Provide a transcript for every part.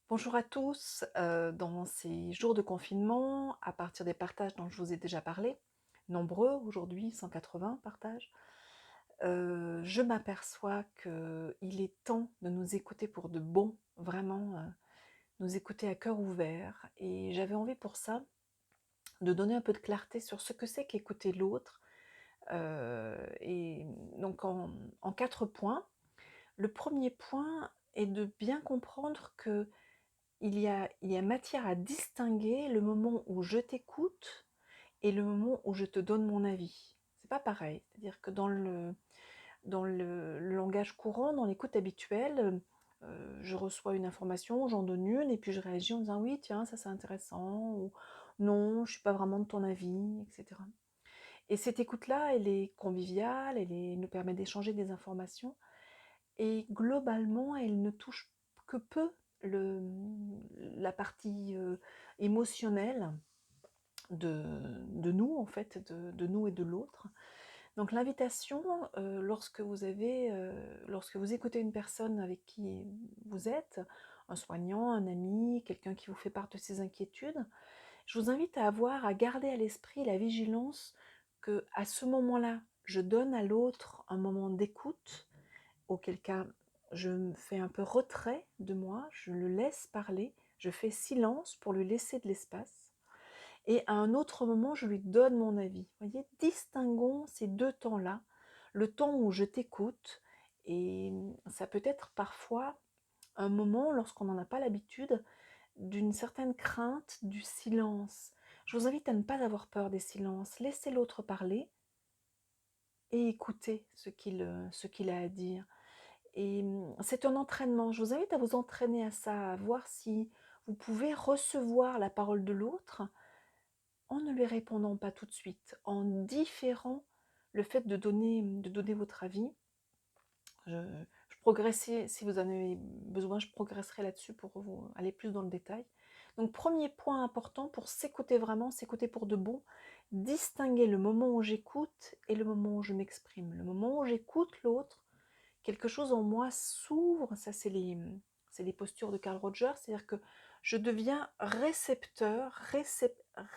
Bonjour à tous, dans ces jours de confinement, à partir des partages dont je vous ai déjà parlé, nombreux aujourd'hui, 180 partages, je m'aperçois qu'il est temps de nous écouter pour de bon, vraiment, nous écouter à cœur ouvert et j'avais envie pour ça de donner un peu de clarté sur ce que c'est qu'écouter l'autre, et donc en 4 points. Le premier point est de bien comprendre que il y a matière à distinguer le moment où je t'écoute et le moment où je te donne mon avis. C'est pas pareil. C'est-à-dire que dans le langage courant, dans l'écoute habituelle, je reçois une information, j'en donne une et puis je réagis en disant: «Oui, tiens, ça c'est intéressant» ou «Non, je suis pas vraiment de ton avis» et cetera. Et cette écoute-là, elle est conviviale, elle nous permet d'échanger des informations et globalement, elle ne touche que peu le la partie, émotionnelle de nous, en fait, de nous et de l'autre. Donc l'invitation, lorsque vous écoutez une personne avec qui vous êtes, un soignant, un ami, quelqu'un qui vous fait part de ses inquiétudes, je vous invite à garder à l'esprit la vigilance que à ce moment-là, je donne à l'autre un moment d'écoute, auquel cas je me fais un peu retrait de moi, je le laisse parler, je fais silence pour lui laisser de l'espace et à un autre moment, je lui donne mon avis. Vous voyez? Distinguons ces 2 temps-là, le temps où je t'écoute et ça peut être parfois un moment, lorsqu'on n'en a pas l'habitude, d'une certaine crainte du silence. Je vous invite à ne pas avoir peur des silences, laissez l'autre parler et écoutez ce qu'il a à dire. Et c'est un entraînement. Je vous invite à vous entraîner à ça, à voir si vous pouvez recevoir la parole de l'autre en ne lui répondant pas tout de suite, en différant le fait de donner votre avis. Je progresserai, si vous en avez besoin, je progresserai là-dessus pour vous aller plus dans le détail. Donc premier point important pour s'écouter vraiment, s'écouter pour de bon, distinguer le moment où j'écoute et le moment où je m'exprime. Le moment où j'écoute l'autre, quelque chose en moi s'ouvre, ça c'est les postures de Carl Rogers, c'est-à-dire que je deviens récepteur,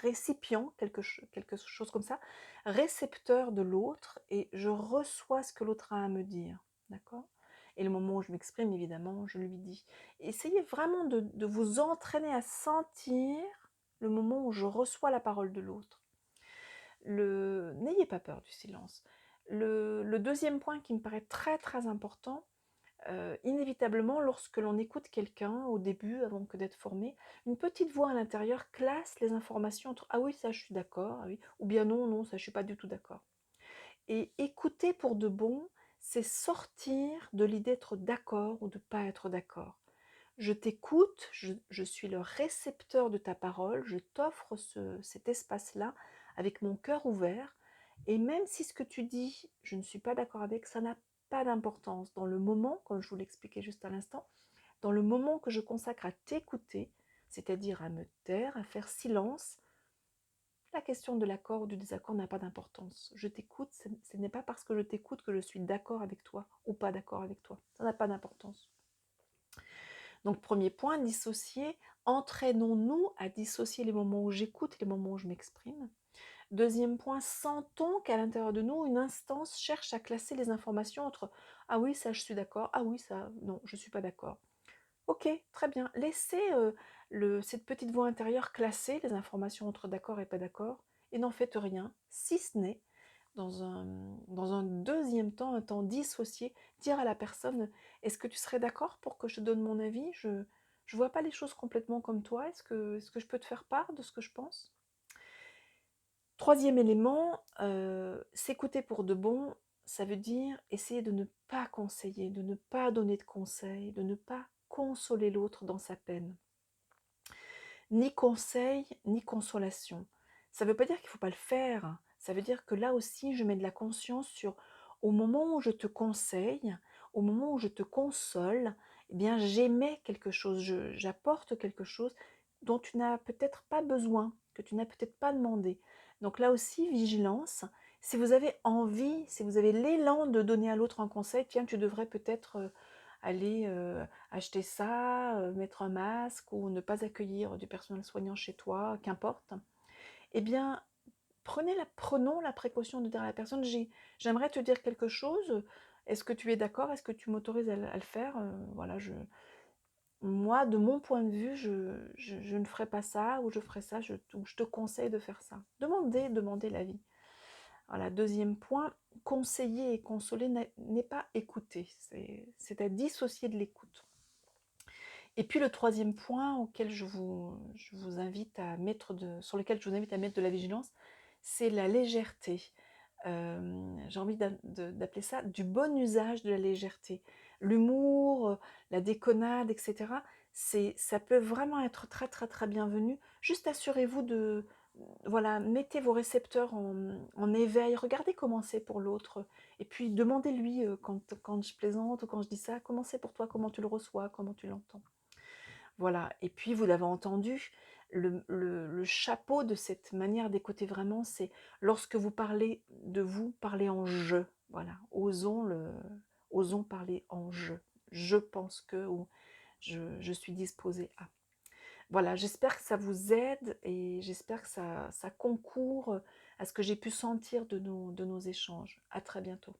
récipient, quelque chose comme ça, récepteur de l'autre et je reçois ce que l'autre a à me dire, d'accord? Et le moment où je m'exprime, évidemment, je lui dis. Essayez vraiment de vous entraîner à sentir le moment où je reçois la parole de l'autre. N'ayez pas peur du silence. Le deuxième point qui me paraît très très important, inévitablement, lorsque l'on écoute quelqu'un au début, avant que d'être formé, une petite voix à l'intérieur classe les informations entre «Ah oui, ça je suis d'accord, ah oui» ou bien «Non, non, ça je suis pas du tout d'accord». Et écouter pour de bon, c'est sortir de l'idée d'être d'accord ou de pas être d'accord. Je t'écoute, je suis le récepteur de ta parole, je t'offre cet espace-là avec mon cœur ouvert. Et même si ce que tu dis, je ne suis pas d'accord avec, ça n'a pas d'importance. Dans le moment, comme je vous l'expliquais juste à l'instant, dans le moment que je consacre à t'écouter, c'est-à-dire à me taire, à faire silence, la question de l'accord ou du désaccord n'a pas d'importance. Je t'écoute, ce n'est pas parce que je t'écoute que je suis d'accord avec toi ou pas d'accord avec toi. Ça n'a pas d'importance. Donc premier point, dissocier. Entraînons-nous à dissocier les moments où j'écoute et les moments où je m'exprime. Deuxième point, sentons qu'à l'intérieur de nous, une instance cherche à classer les informations entre «Ah oui, ça je suis d'accord, ah oui, ça non, je ne suis pas d'accord». Ok, très bien. Laissez cette petite voix intérieure classer les informations entre d'accord et pas d'accord et n'en faites rien, si ce n'est dans un deuxième temps, un temps dissocié, dire à la personne: «Est-ce que tu serais d'accord pour que je donne mon avis? Je vois pas les choses complètement comme toi. Est-ce que je peux te faire part de ce que je pense?» Troisième élément, s'écouter pour de bon, ça veut dire essayer de ne pas conseiller, de ne pas donner de conseils, de ne pas consoler l'autre dans sa peine. Ni conseil, ni consolation. Ça ne veut pas dire qu'il ne faut pas le faire. Ça veut dire que là aussi, je mets de la conscience sur au moment où je te conseille, au moment où je te console, eh bien, j'émets quelque chose, j'apporte quelque chose dont tu n'as peut-être pas besoin, que tu n'as peut-être pas demandé. Donc là aussi, vigilance. Si vous avez envie, si vous avez l'élan de donner à l'autre un conseil, tiens, tu devrais peut-être aller acheter ça, mettre un masque ou ne pas accueillir du personnel soignant chez toi, qu'importe, eh bien, prenons la précaution de dire à la personne: J'aimerais te dire quelque chose, est-ce que tu es d'accord? Est-ce que tu m'autorises à le faire? Voilà, moi, de mon point de vue, je ne ferai pas ça, ou je ferai ça, ou je te conseille de faire ça. Demandez l'avis. Voilà, deuxième point, conseiller et consoler n'est pas écouter, c'est à dissocier de l'écoute. Et puis le troisième point je vous invite à sur lequel je vous invite à mettre de la vigilance, c'est la légèreté. J'ai envie d'appeler ça du bon usage de la légèreté. L'humour, la déconnade, etc. Ça peut vraiment être très très très bienvenu. Juste assurez-vous voilà, mettez vos récepteurs en éveil, regardez comment c'est pour l'autre, et puis demandez-lui quand je plaisante ou quand je dis ça, comment c'est pour toi, comment tu le reçois, comment tu l'entends. Voilà, et puis vous l'avez entendu, le chapeau de cette manière d'écouter vraiment, c'est lorsque vous parlez de vous, parlez en je. Voilà, osons parler en je. Je pense que, ou je suis disposée à. Voilà, j'espère que ça vous aide et j'espère que ça concourt à ce que j'ai pu sentir de nos échanges. À très bientôt.